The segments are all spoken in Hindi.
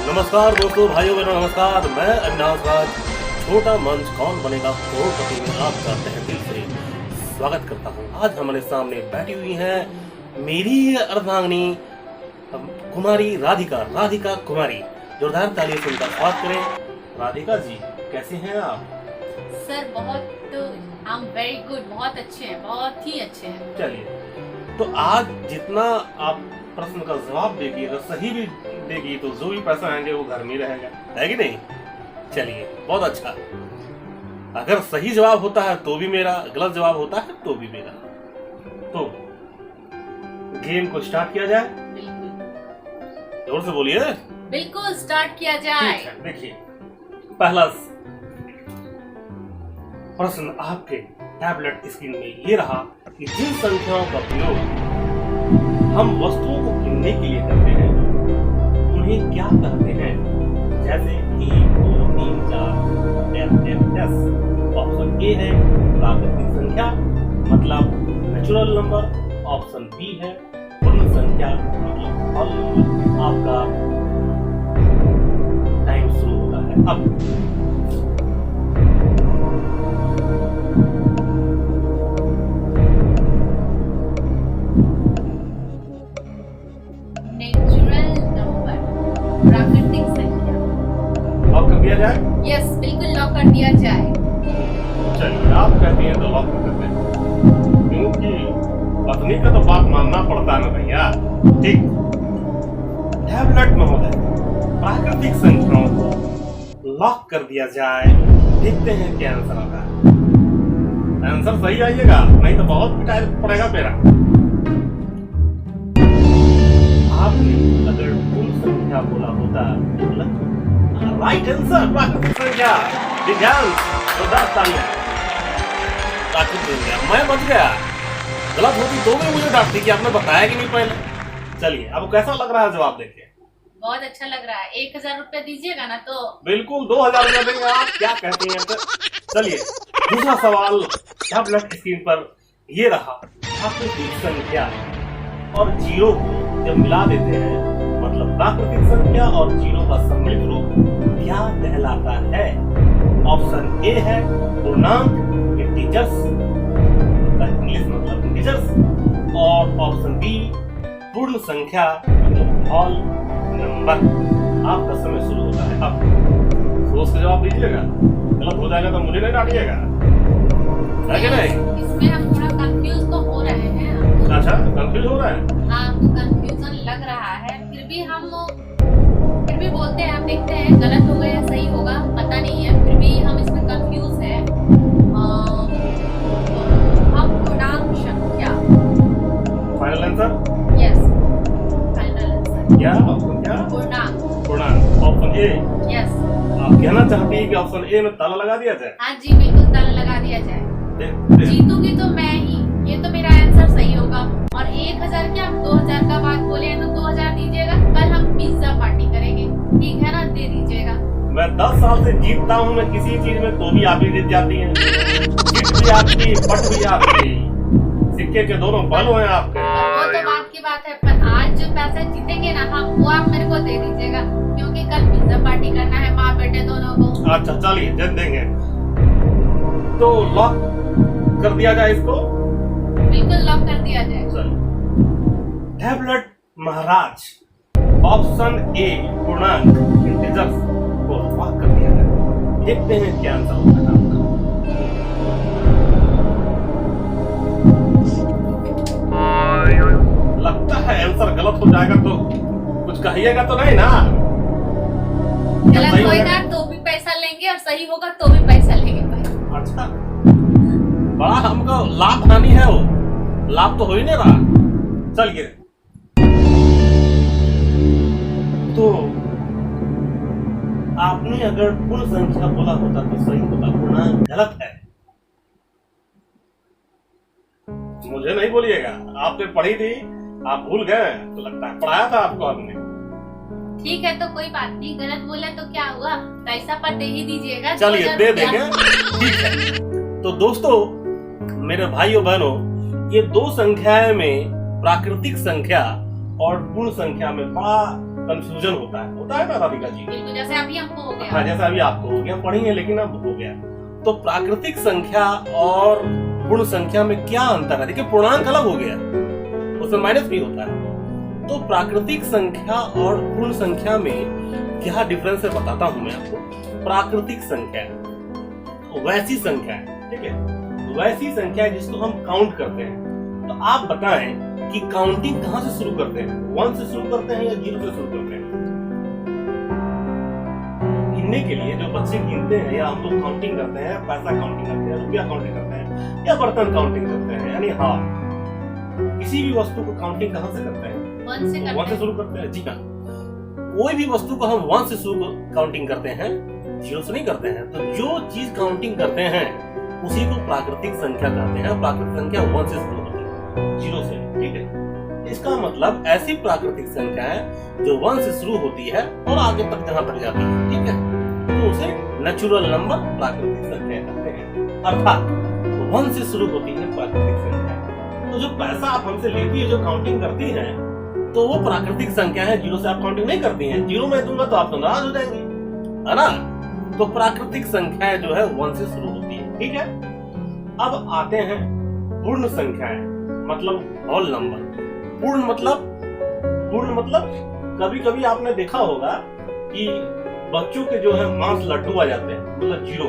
नमस्कार दोस्तों, भाइयों बहनों, नमस्कार। मैं अविनाश राज, छोटा मंच कौन बनेगा करोड़पति में आपका तहे दिल से स्वागत करता हूँ। आज हमारे सामने बैठी हुई हैं मेरी अर्धांगिनी कुमारी राधिका कुमारी। जोरदार तालियों से उनका स्वागत करें। राधिका जी, कैसे हैं आप? सर बहुत आई एम वेरी गुड, बहुत अच्छे हैं, बहुत ही अच्छे हैं। चलिए, तो आज जितना आप प्रश्न का जवाब देगी, अगर सही भी देगी तो जो भी पैसा आएंगे वो घर में रहेगा, है कि नहीं? चलिए, बहुत अच्छा। अगर सही जवाब होता है तो भी मेरा, गलत जवाब होता है तो भी मेरा। तो गेम को स्टार्ट किया जाए। बिल्कुल जोर से बोलिए। बिल्कुल स्टार्ट किया जाए। ठीक है, देखिए पहला प्रश्न आपके टैबलेट स्क्रीन में ये रहा कि जिन संख्याओं का प्रयोग हम वस्तुओं को गिनने के लिए करते हैं उन्हें क्या कहते हैं? जैसे 1, 2, 3, 4 ऑप्शन ए है प्राकृतिक संख्या, मतलब नेचुरल नंबर। ऑप्शन बी है पूर्ण संख्या, मतलब होल नंबर। आपका टाइम शुरू होता है अब। प्राकृतिक संख्या लॉक कर दिया जाए? यस, बिल्कुल लॉक कर दिया जाए। चलिए, आप कहती हैं तो लॉक कर देते हैं, क्योंकि पत्नी का तो बात मानना पड़ता है ना भैया। ठीक, टैबलेट महोदय, प्राकृतिक संख्याओं को लॉक कर दिया जाए। देखते हैं क्या आंसर आता है। आंसर सही आइएगा, नहीं तो बहुत पिटाई पड़ेगा मेरा। आपने अगर पूर्ण संख्या बोला होता तो गलत। राइट आंसर प्राकृतिक संख्या। विज्ञान प्राकृतिक संख्या। मैं बच गया, गलत होती तो भी मुझे डांटती कि आपने बताया कि नहीं पहले। चलिए, अब कैसा लग रहा है जवाब देखिए? बहुत अच्छा लग रहा है। 1000 रुपए दीजिएगा ना? तो बिल्कुल 2000 रुपया देंगे। आप क्या कहती हैं? तो चलिए, दूसरा सवाल टैबलेट स्क्रीन पर ये रहा। प्राकृतिक संख्या और जीरो को जब मिला देते हैं, मतलब प्राकृतिक संख्या और जीरो का सम्मिलित रूप क्या कहलाता है? ऑप्शन ए है पूर्णांक, इंटीजर्स, इंग्लिश मतलब इंटीजर्स। और ऑप्शन बी पूर्ण संख्या, मतलब होल नंबर। आपका समय शुरू होता है अब। सोच के जवाब दीजिएगा, गलत हो जाएगा तो मुझे नहीं डांटिएगा, है कि नहीं? इसमें हम थोड़ा कंफ्यूज तो हो रहे हैं। अच्छा, कंफ्यूज हो रहा है? हाँ, कंफ्यूजन लग रहा है। फिर भी बोलते हैं, हम देखते हैं गलत होगा या सही होगा, पता नहीं है। फिर भी हम इसमें कंफ्यूज है। हम पूर्णांक संख्या। Final answer? Yes, final answer. क्या ऑप्शन? क्या? पूर्णांक। Option A. यस। आप कहना चाहती है कि ऑप्शन ए में ताला लगा दिया जाए? हाँ जी, बिल्कुल ताला लगा दिया जाए। जीतूंगी तो मैं ही, ये तो मेरा आंसर सही होगा। और 1000 क्या, 2000 का बात बोले हैं तो 2000 दीजिएगा। कल हम पिज्जा पार्टी करेंगे, ठीक है ना? दे दीजिएगा। मैं 10 साल से जीतता हूँ मैं किसी चीज में, तो भी आप ही जीत जाती हैं। जीत भी आपकी, पट भी आपकी, सिक्के के दोनों पहलू हैं आपके। वो तो बात की बात है, पर आज जो पैसे जीतेंगे ना हम, वो आप मेरे को दे दीजिएगा, क्योंकि कल पिज्जा पार्टी करना है माँ बेटे दोनों को। अच्छा चलिए, दे देंगे। तो लॉक कर दिया जाए इसको? बिल्कुल लॉक कर दिया जाए। टैबलेट महाराज, ऑप्शन ए पूर्णांक इंटीजर्स को लॉक कर दिया जाए। देखते हैं क्या आंसर होता है आपका। लगता है आंसर गलत हो जाएगा तो कुछ कहिएगा तो नहीं ना? गलत होगा तो भी पैसा लेंगे और सही होगा तो भी पैसा लेंगे भाई। अच्छा, बड़ा हमको लाभ हानि है, वो लाभ तो हो ही नहीं रहा। चलिए, तो आपने अगर पूर्ण संख्या बोला होता तो सही होता, पूर्णांक गलत है। मुझे नहीं बोलिएगा, आपने पढ़ी थी, आप भूल गए तो लगता है पढ़ाया था आपको आपने। ठीक है, तो कोई बात नहीं, गलत बोला तो क्या हुआ, पैसा पर दे ही दीजिएगा। चलिए, दे देंगे। ठीक है, तो दोस्तों, मेरे भाइयों बहनों, ये दो संख्याएं में प्राकृतिक संख्या और पूर्ण संख्या में बड़ा कंफ्यूजन होता है ना राधिका जी? बिल्कुल, जैसे अभी हमको हो गया। हाँ, जैसा अभी आपको हो गया, पढ़ी है लेकिन अब हो गया। तो प्राकृतिक संख्या और पूर्ण संख्या में क्या अंतर है? देखिए पूर्णांक अलग हो गया, उसमें माइनस भी होता है। तो प्राकृतिक संख्या और पूर्ण संख्या में क्या डिफरेंस है बताता हूं मैं आपको। प्राकृतिक संख्या वैसी संख्या है, ठीक है, वैसी संख्या है जिसको हम काउंट करते हैं। तो आप बताएं कि काउंटिंग कहां से शुरू करते हैं? 1 से शुरू करते हैं या 0 से शुरू करते हैं? गिनने के लिए जो बच्चे गिनते हैं या हम लोग काउंटिंग करते हैं, पैसा काउंटिंग करते हैं, रुपया काउंटिंग करते हैं या बर्तन काउंटिंग करते हैं, यानी हाँ किसी भी वस्तु को काउंटिंग कहां से करते हैं? 1 से शुरू करते हैं। जी हाँ, कोई भी वस्तु को हम 1 से शुरू काउंटिंग करते हैं, 0 से नहीं करते हैं। तो जो चीज काउंटिंग करते हैं उसी को प्राकृतिक संख्या कहते हैं। प्राकृतिक संख्या 1 से शुरू होती है, 0 से, ठीक है। इसका मतलब ऐसी प्राकृतिक संख्या है जो 1 से शुरू होती है और आगे तक जहां तक जाती है, ठीक है, तो उसे नेचुरल नंबर प्राकृतिक संख्या कहते हैं। अर्थात 1 से शुरू होती है प्राकृतिक संख्या। तो जो पैसा आप हमसे लेती है, जो काउंटिंग करती है, तो वो प्राकृतिक संख्या है। 0 से आप काउंटिंग नहीं करती हैं। 0 मैं दूंगा तो आप तो नाराज हो जाएंगे, है ना? तो प्राकृतिक संख्या जो है 1 से शुरू होती है, ठीक है। अब आते हैं पूर्ण संख्याएं, मतलब होल नंबर। पूर्ण मतलब कभी कभी आपने देखा होगा कि बच्चों के जो है मांस लड्डू आ जाते हैं, मतलब 0।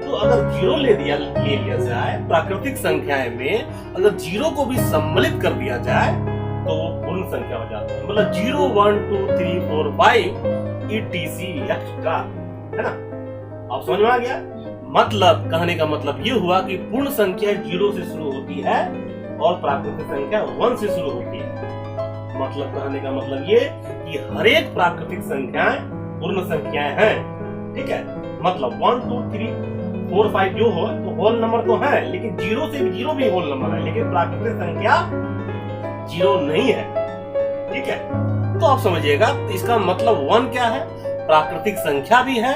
तो अगर 0 ले लिया जाए प्राकृतिक संख्याएं में, अगर 0 को भी सम्मिलित कर दिया जाए तो वो पूर्ण संख्या हो जाती है। मतलब 0, 1, 2, 3, 4, 5 etc, है ना? आप समझ में आ गया? मतलब कहने का मतलब ये हुआ कि पूर्ण संख्या 0 से शुरू होती है और प्राकृतिक संख्या 1 से शुरू होती है। मतलब कहने का मतलब ये कि हर एक प्राकृतिक संख्याएं पूर्ण संख्याएं हैं, ठीक है। मतलब 1, 2, 3, 4, 5 जो हो तो होल नंबर तो है, लेकिन 0 से 0 भी होल नंबर है, लेकिन प्राकृतिक संख्या 0 नहीं है, ठीक है। तो आप समझिएगा, इसका मतलब 1 क्या है? प्राकृतिक संख्या भी है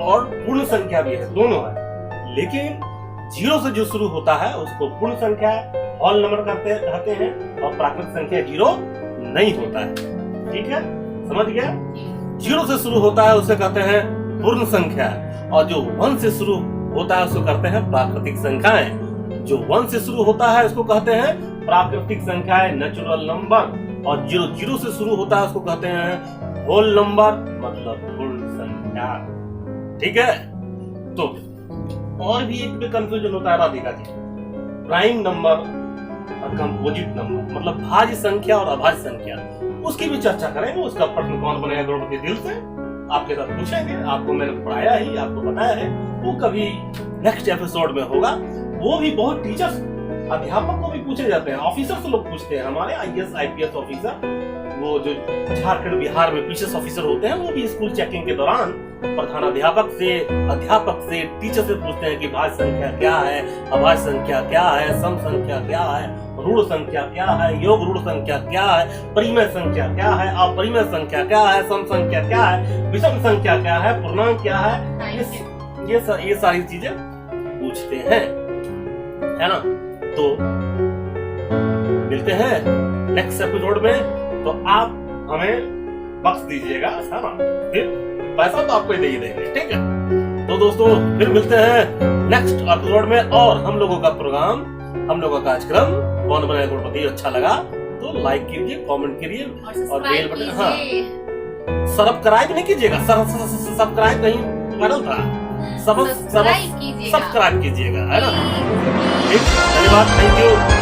और पूर्ण संख्या भी है, दोनों है। लेकिन 0 से जो शुरू होता है उसको पूर्ण संख्या होल नंबर कहते हैं और प्राकृतिक संख्या 0 नहीं होता है, ठीक है, समझ गया? 0 से शुरू होता है उसे कहते हैं पूर्ण संख्या, और जो 1 से शुरू होता है उसको कहते हैं प्राकृतिक संख्याएं। जो 1 से शुरू होता है उसको कहते हैं प्राकृतिक संख्याएं, नेचुरल नंबर, और 0 से शुरू होता है उसको कहते हैं होल नंबर, मतलब पूर्ण संख्या, ठीक है। तो और भी एक भी कंफ्यूजन होता है राधिका जी, प्राइम नंबर और कंपोजिट नंबर, मतलब भाज्य संख्या और अभाज्य संख्या, उसकी भी चर्चा करेंगे। उसका प्रश्न कौन बनेगा करोड़पति दिल से, आपके साथ पूछेंगे। आपको मैंने पढ़ाया ही, आपको बताया है, वो कभी नेक्स्ट एपिसोड में होगा। वो भी बहुत टीचर्स, अध्यापक को भी पूछे जाते हैं, ऑफिसर से लोग पूछते हैं। हमारे IAS IPS ऑफिसर, वो जो झारखंड बिहार में पीसीएस ऑफिसर होते हैं, वो भी स्कूल चेकिंग के दौरान प्रधानाध्यापक से, अध्यापक से, टीचर से पूछते हैं कि भाज्य संख्या क्या है, अभाज्य संख्या क्या है, सम संख्या क्या है, ऋण संख्या क्या है, योग ऋण संख्या क्या है, परिमेय संख्या क्या है, अपरिमेय संख्या क्या है, सम संख्या क्या है, विषम संख्या क्या है, पूर्णांक क्या है, ये सारी चीजें पूछते हैं, है ना? तो मिलते हैं नेक्स्ट एपिसोड में। तो आप हमें बख्श दीजिएगा, है ना? फिर पैसा तो आपको ही देंगे, ठीक है। तो दोस्तों फिर मिलते हैं नेक्स्ट एपिसोड में, और हम लोगों का प्रोग्राम, हम लोगों का कार्यक्रम कौन बनेगा करोड़पति अच्छा लगा तो लाइक कीजिए, कमेंट करिए और बेल बटन, हाँ, सब्सक्राइब नहीं कीजिएगा, सब्सक्राइब नहीं वायरल था, सब्सक्राइब कीजिएगा, है ना? धन्यवाद, थैंक यू।